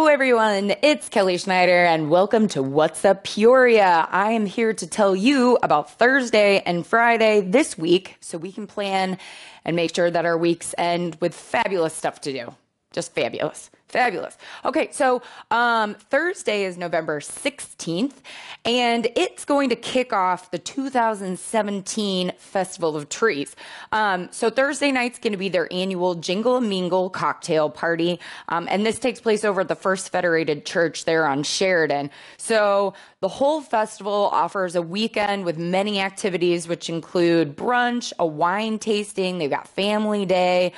Everyone, it's Kelly Schneider and welcome to What's Up Peoria. I am here to tell you about Thursday and Friday this week so we can plan and make sure that our weeks end with fabulous stuff to do. Just fabulous. Fabulous. Okay, so Thursday is November 16th, and it's going to kick off the 2017 Festival of Trees. So Thursday night's going to be their annual Jingle and Mingle cocktail party, and this takes place over at the First Federated Church there on Sheridan. So the whole festival offers a weekend with many activities, which include brunch, a wine tasting, they've got family day,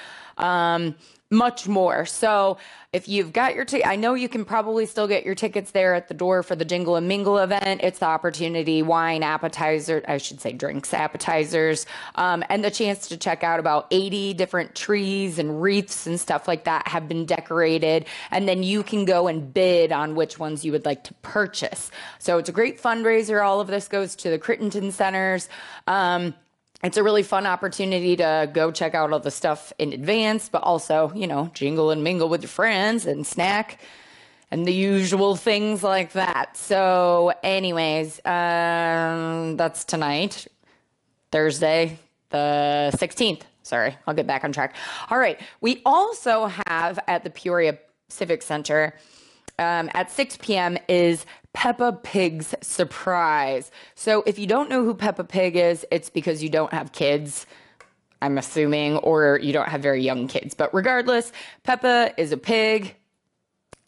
much more. So if you've got your I know you can probably still get your tickets there at the door for the Jingle and Mingle event. It's the opportunity, wine, appetizer, I should say drinks, appetizers, and the chance to check out about 80 different trees and wreaths and stuff like that have been decorated. And then you can go and bid on which ones you would like to purchase. So it's a great fundraiser. All of this goes to the Crittenton Centers. It's a really fun opportunity to go check out all the stuff in advance, but also, you know, jingle and mingle with your friends and snack and the usual things like that. So anyways, that's tonight, Thursday, the 16th. Sorry, I'll get back on track. All right. We also have at the Peoria Civic Center at 6 p.m. is Peppa Pig's Surprise. So if you don't know who Peppa Pig is, it's because you don't have kids, I'm assuming, or you don't have very young kids. But regardless, Peppa is a pig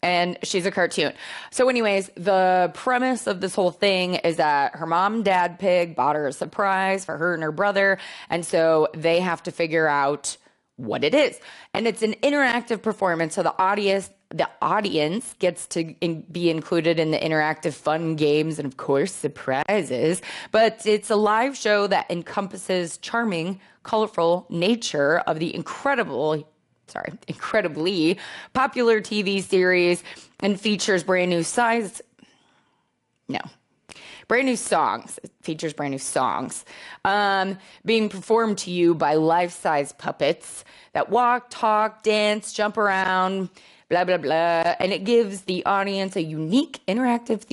and she's a cartoon. So anyways, the premise of this whole thing is that her mom and dad pig bought her a surprise for her and her brother. And so they have to figure out what it is. And it's an interactive performance. So the audience gets to be included in the interactive fun games and, of course, surprises. But it's a live show that encompasses charming, colorful nature of the incredibly popular TV series and features brand new songs. It features brand new songs being performed to you by life-size puppets that walk, talk, dance, jump around, blah, blah, blah. And it gives the audience a unique, interactive,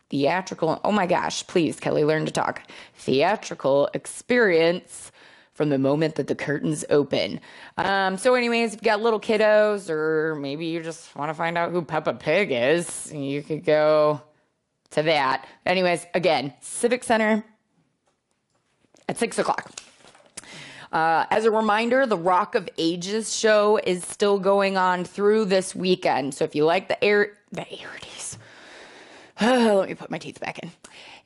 theatrical, oh my gosh, please, Kelly, learn to talk, theatrical experience from the moment that the curtains open. So anyways, if you got little kiddos, or maybe you just want to find out who Peppa Pig is, you could go to that. Anyways, again, Civic Center at 6 o'clock. As a reminder, the Rock of Ages show is still going on through this weekend. So if you like the 80s, let me put my teeth back in.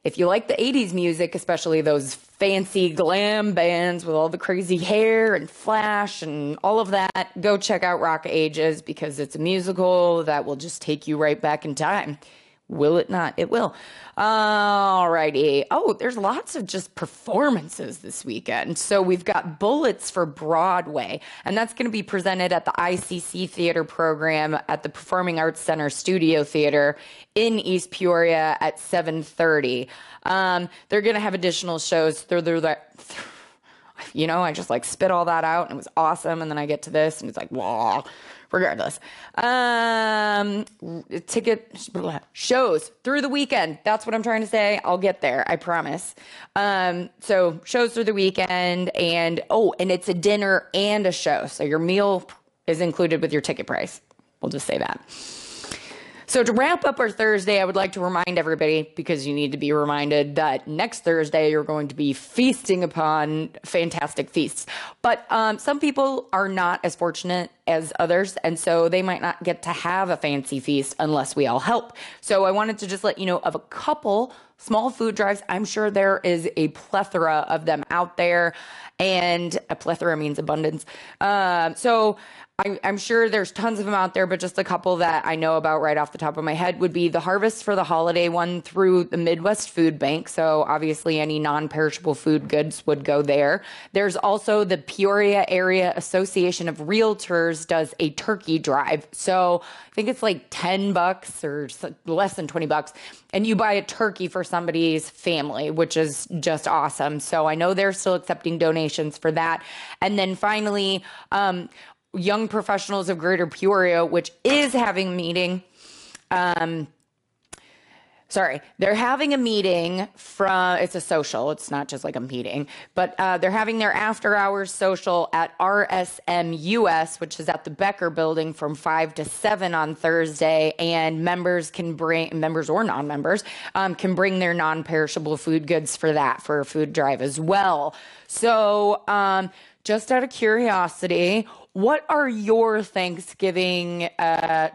If you like the 80s music, especially those fancy glam bands with all the crazy hair and flash and all of that, go check out Rock of Ages because it's a musical that will just take you right back in time. Will it not? It will. Alrighty. Oh, there's lots of just performances this weekend. So we've got Bullets for Broadway, and that's going to be presented at the ICC Theater Program at the Performing Arts Center Studio Theater in East Peoria at 7:30. They're going to have additional shows through that. You know, I just like spit all that out and it was awesome. And then I get to this and it's like, wow. Regardless, shows through the weekend. That's what I'm trying to say. I'll get there. I promise. So shows through the weekend and it's a dinner and a show. So your meal is included with your ticket price. We'll just say that. So to wrap up our Thursday, I would like to remind everybody, because you need to be reminded, that next Thursday you're going to be feasting upon fantastic feasts. But some people are not as fortunate as others, and so they might not get to have a fancy feast unless we all help. So I wanted to just let you know of a couple small food drives. I'm sure there is a plethora of them out there, and a plethora means abundance. So I'm sure there's tons of them out there, but just a couple that I know about right off the top of my head would be the Harvest for the Holiday one through the Midwest Food Bank. So obviously any non-perishable food goods would go there. There's also the Peoria Area Association of Realtors does a turkey drive. So I think it's like $10 or less than $20. And you buy a turkey for somebody's family, which is just awesome. So I know they're still accepting donations for that. And then finally, Young Professionals of Greater Peoria, which is having a meeting Sorry, they're having a meeting it's a social, it's not just like a meeting, but they're having their after hours social at RSMUS, which is at the Becker building from 5 to 7 on Thursday, and members or non-members, can bring their non-perishable food goods for a food drive as well. So just out of curiosity, what are your Thanksgiving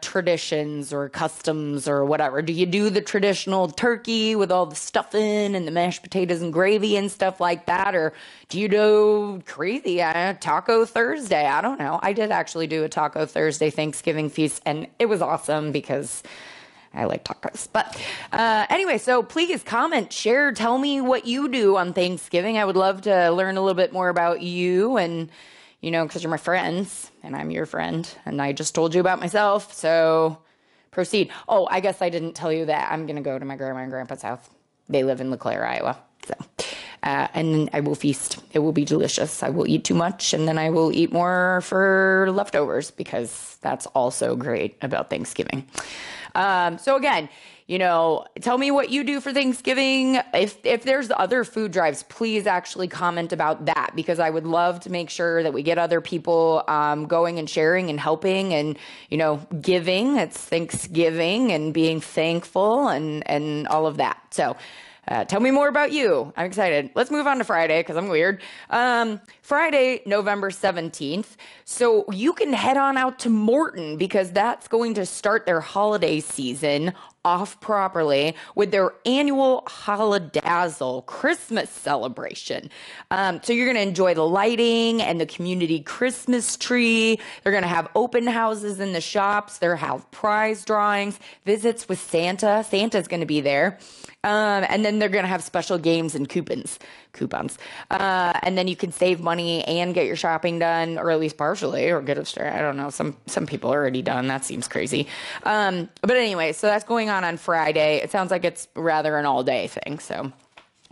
traditions or customs or whatever? Do you do the traditional turkey with all the stuffing and the mashed potatoes and gravy and stuff like that? Or do you do crazy Taco Thursday? I don't know. I did actually do a Taco Thursday Thanksgiving feast, and it was awesome because I like tacos. But anyway, so please comment, share, tell me what you do on Thanksgiving. I would love to learn a little bit more about you, and because you're my friends and I'm your friend, and I just told you about myself, so proceed. Oh, I guess I didn't tell you that I'm going to go to my grandma and grandpa's house. They live in LeClaire, Iowa. So, and I will feast. It will be delicious. I will eat too much, and then I will eat more for leftovers, because that's also great about Thanksgiving. So again, tell me what you do for Thanksgiving. If there's other food drives, please actually comment about that, because I would love to make sure that we get other people going and sharing and helping and, giving. It's Thanksgiving and being thankful and all of that. So tell me more about you. I'm excited. Let's move on to Friday, because I'm weird. Friday, November 17th. So you can head on out to Morton, because that's going to start their holiday season off properly with their annual Holidazzle Christmas celebration. So you're going to enjoy the lighting and the community Christmas tree. They're going to have open houses in the shops. They'll have prize drawings, visits with Santa. Santa's going to be there. And then they're going to have special games and coupons. And then you can save money and get your shopping done, or at least partially, or get it. I don't know. Some people are already done. That seems crazy. But anyway, so that's going on Friday. It sounds like it's rather an all day thing. So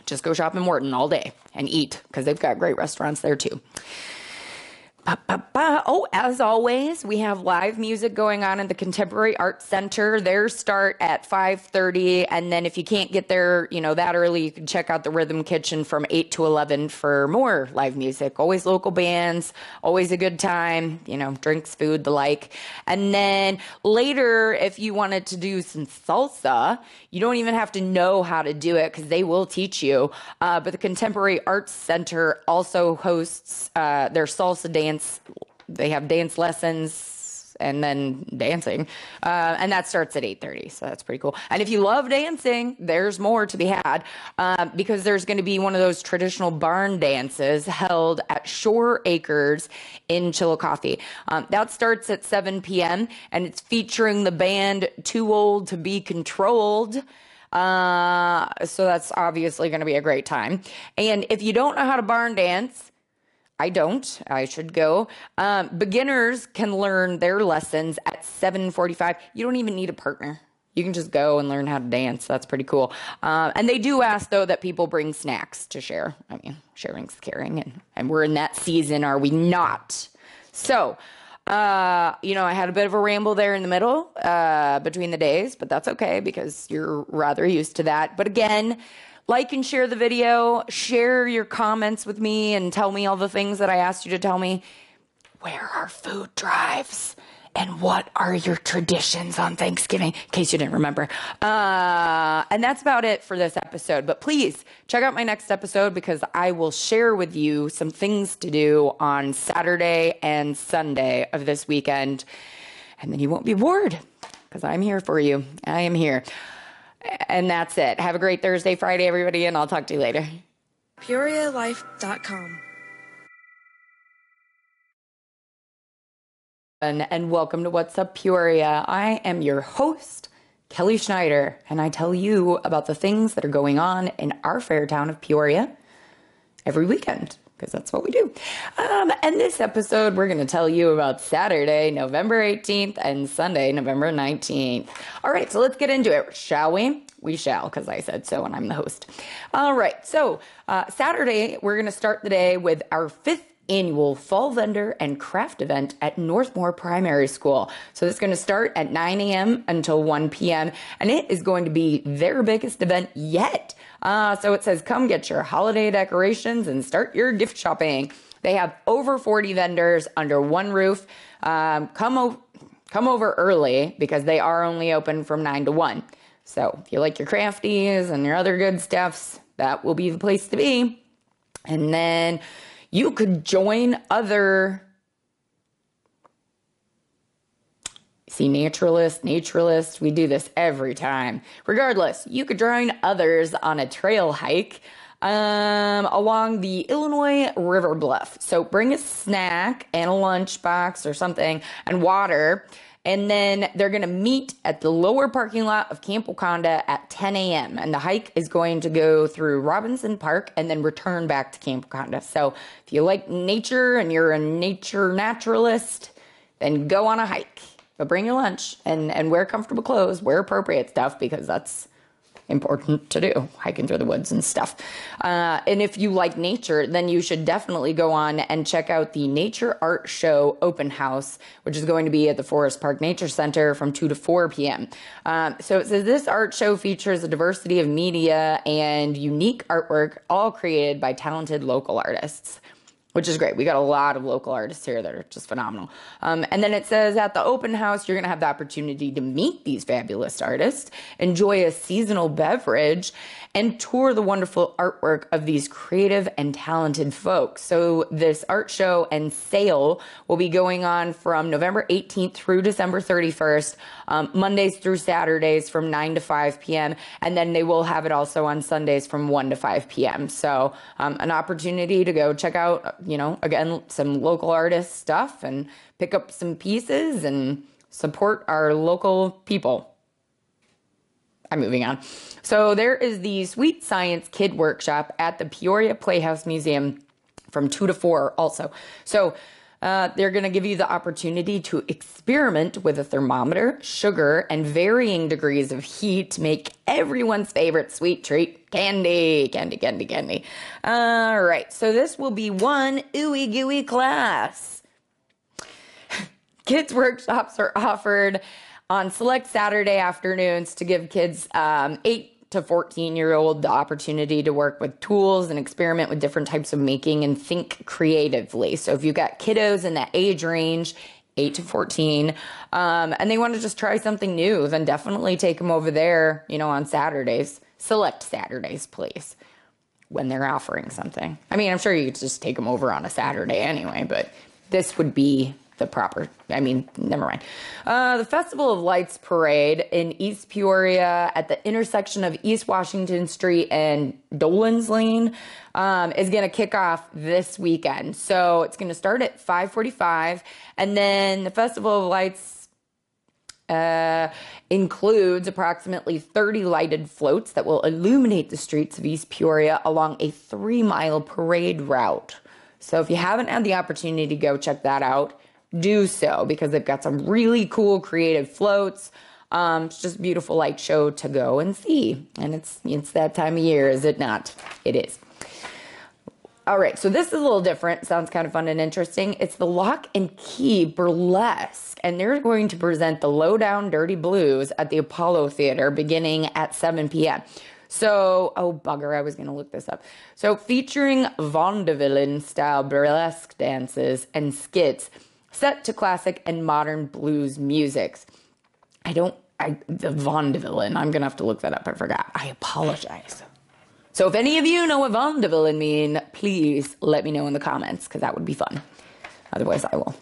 just go shop in Morton all day and eat, because they've got great restaurants there too. Oh, as always, we have live music going on in the Contemporary Arts Center. Theirs start at 5:30, and then if you can't get there, that early, you can check out the Rhythm Kitchen from 8 to 11 for more live music. Always local bands, always a good time, drinks, food, the like. And then later, if you wanted to do some salsa, you don't even have to know how to do it, because they will teach you. But the Contemporary Arts Center also hosts their salsa dance. They have dance lessons and then dancing, and that starts at 8:30, so that's pretty cool. And if you love dancing, there's more to be had, because there's going to be one of those traditional barn dances held at Shore Acres in Chillicothe. That starts at 7 p.m., and it's featuring the band Too Old to Be Controlled. So that's obviously going to be a great time. And if you don't know how to barn dance, I should go. Beginners can learn their lessons at 7:45. You don't even need a partner. You can just go and learn how to dance. That's pretty cool. And they do ask, though, that people bring snacks to share. I mean, sharing's caring, and we're in that season, are we not? So, I had a bit of a ramble there in the middle between the days, but that's okay, because you're rather used to that. But again, like and share the video, share your comments with me, and tell me all the things that I asked you to tell me. Where are food drives? And what are your traditions on Thanksgiving, in case you didn't remember? And that's about it for this episode. But please check out my next episode, because I will share with you some things to do on Saturday and Sunday of this weekend. And then you won't be bored, because I'm here for you. I am here. And that's it. Have a great Thursday, Friday, everybody, and I'll talk to you later. PeoriaLife.com. And welcome to What's Up Peoria. I am your host, Kelly Schneider, and I tell you about the things that are going on in our fair town of Peoria every weekend, because that's what we do. And this episode, we're going to tell you about Saturday, November 18th, and Sunday, November 19th. All right, so let's get into it, shall we? We shall, because I said so, and I'm the host. All right, so Saturday, we're going to start the day with our 5th annual fall vendor and craft event at Northmore Primary School. So this is going to start at 9 a.m. until 1 p.m. and it is going to be their biggest event yet. So it says, come get your holiday decorations and start your gift shopping. They have over 40 vendors under one roof. Come over early because they are only open from 9 to 1. So if you like your crafties and your other good stuffs, that will be the place to be. And then you could join other, see, naturalist, we do this every time. Regardless, you could join others on a trail hike along the Illinois River Bluff. So bring a snack and a lunchbox or something and water. And then they're going to meet at the lower parking lot of Camp Wakanda at 10 a.m. And the hike is going to go through Robinson Park and then return back to Camp Wakanda. So if you like nature and you're a nature naturalist, then go on a hike. But bring your lunch and wear comfortable clothes, wear appropriate stuff because that's important to do, hiking through the woods and stuff. And if you like nature, then you should definitely go on and check out the Nature Art Show open house, which is going to be at the Forest Park Nature Center from 2 to 4 p.m. So it says this art show features a diversity of media and unique artwork, all created by talented local artists, which is great. We got a lot of local artists here that are just phenomenal. And then it says at the open house, you're going to have the opportunity to meet these fabulous artists, enjoy a seasonal beverage, and tour the wonderful artwork of these creative and talented folks. So this art show and sale will be going on from November 18th through December 31st, Mondays through Saturdays from 9 to 5 p.m. And then they will have it also on Sundays from 1 to 5 p.m. So an opportunity to go check out, again, some local artist stuff and pick up some pieces and support our local people. I'm moving on. So there is the Sweet Science Kid Workshop at the Peoria Playhouse Museum from 2 to 4 also. So they're going to give you the opportunity to experiment with a thermometer, sugar, and varying degrees of heat to make everyone's favorite sweet treat, candy. All right, so this will be one ooey gooey class. Kids workshops are offered on select Saturday afternoons to give kids 8 to 14-year-old the opportunity to work with tools and experiment with different types of making and think creatively. So if you've got kiddos in that age range, 8 to 14, and they want to just try something new, then definitely take them over there, on Saturdays. Select Saturdays, please, when they're offering something. I mean, I'm sure you could just take them over on a Saturday anyway, but this would be the proper, never mind. The Festival of Lights Parade in East Peoria at the intersection of East Washington Street and Dolan's Lane is going to kick off this weekend. So it's going to start at 5:45, and then the Festival of Lights includes approximately 30 lighted floats that will illuminate the streets of East Peoria along a 3-mile parade route. So if you haven't had the opportunity to go check that out, do so, because they've got some really cool creative floats. It's just a beautiful light show to go and see. And it's that time of year, is it not? It is. All right, so this is a little different. Sounds kind of fun and interesting. It's the Lock and Key Burlesque, and they're going to present the Lowdown Dirty Blues at the Apollo Theater beginning at 7 p.m. So, oh bugger, I was going to look this up. So featuring vaudeville-style burlesque dances and skits set to classic and modern blues musics. The vaudeville, I'm going to have to look that up. I forgot. I apologize. So if any of you know what vaudeville mean, please let me know in the comments, because that would be fun. Otherwise, I will.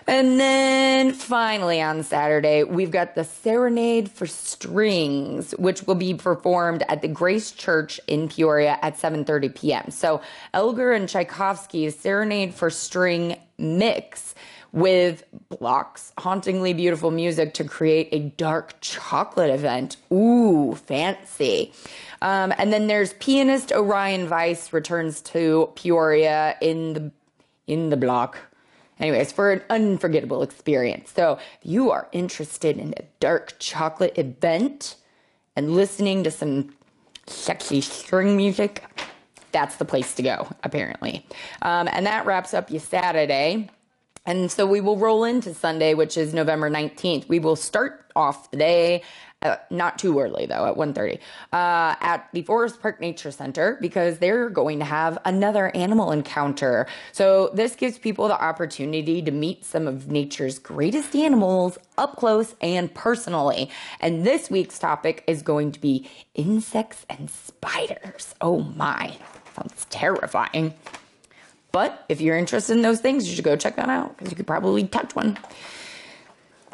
And then finally on Saturday, we've got the Serenade for Strings, which will be performed at the Grace Church in Peoria at 7:30 p.m. So Elgar and Tchaikovsky's Serenade for String mix with Bloch's hauntingly beautiful music to create a dark chocolate event. Ooh, fancy. And then there's pianist Orion Weiss returns to Peoria in the block. Anyways, for an unforgettable experience. So if you are interested in a dark chocolate event and listening to some sexy string music, that's the place to go, apparently. And that wraps up your Saturday. And so we will roll into Sunday, which is November 19th. We will start off the day, not too early though, at 1:30, at the Forest Park Nature Center, because they're going to have another animal encounter. So this gives people the opportunity to meet some of nature's greatest animals up close and personally. And this week's topic is going to be insects and spiders. Oh my, sounds terrifying. But if you're interested in those things, you should go check that out, because you could probably touch one.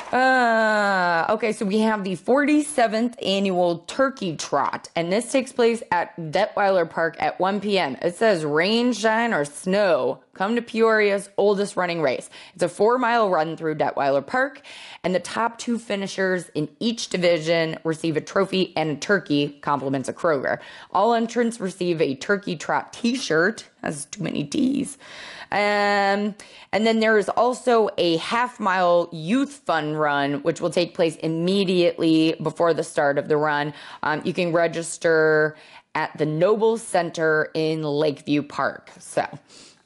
Okay, so we have the 47th annual Turkey Trot, and this takes place at Detweiler Park at 1 p.m. It says rain, shine, or snow, come to Peoria's oldest running race. It's a 4-mile run through Detweiler Park, and the top 2 finishers in each division receive a trophy and a turkey, compliments of Kroger. All entrants receive a Turkey Trot t-shirt. That's too many T's. And then there is also a half-mile youth fun run, which will take place immediately before the start of the run. You can register at the Noble Center in Lakeview Park. So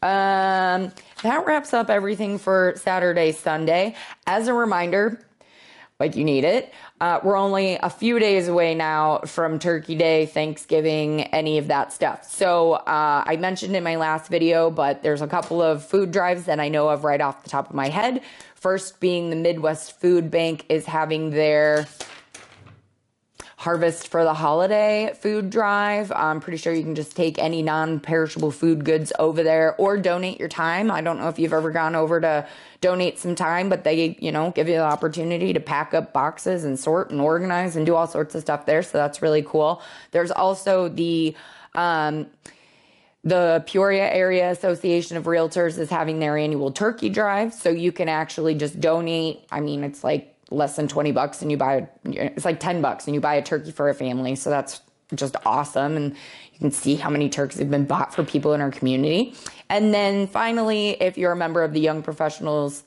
that wraps up everything for Saturday, Sunday. As a reminder, like you need it, we're only a few days away now from Turkey Day, Thanksgiving, any of that stuff. So I mentioned in my last video, but there's a couple of food drives that I know of right off the top of my head. First being the Midwest Food Bank is having their Harvest for the Holiday food drive. I'm pretty sure you can just take any non-perishable food goods over there or donate your time. I don't know if you've ever gone over to donate some time, but they, you know, give you the opportunity to pack up boxes and sort and organize and do all sorts of stuff there. So that's really cool. There's also the Peoria Area Association of Realtors is having their annual turkey drive. So you can actually just donate. I mean, it's like less than $20 and you buy, it's like $10 and you buy a turkey for a family. So that's just awesome. And you can see how many turkeys have been bought for people in our community. And then finally, if you're a member of the Young Professionals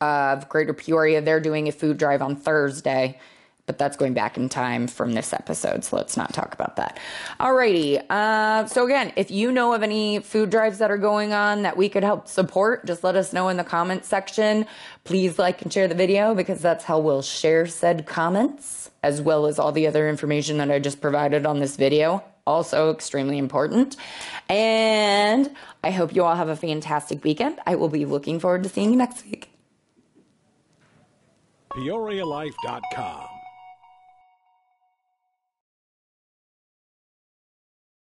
of Greater Peoria, they're doing a food drive on Thursday, but that's going back in time from this episode, so let's not talk about that. Alrighty, so again, if you know of any food drives that are going on that we could help support, just let us know in the comments section. Please like and share the video, because that's how we'll share said comments, as well as all the other information that I just provided on this video. Also extremely important. And I hope you all have a fantastic weekend. I will be looking forward to seeing you next week. PeoriaLife.com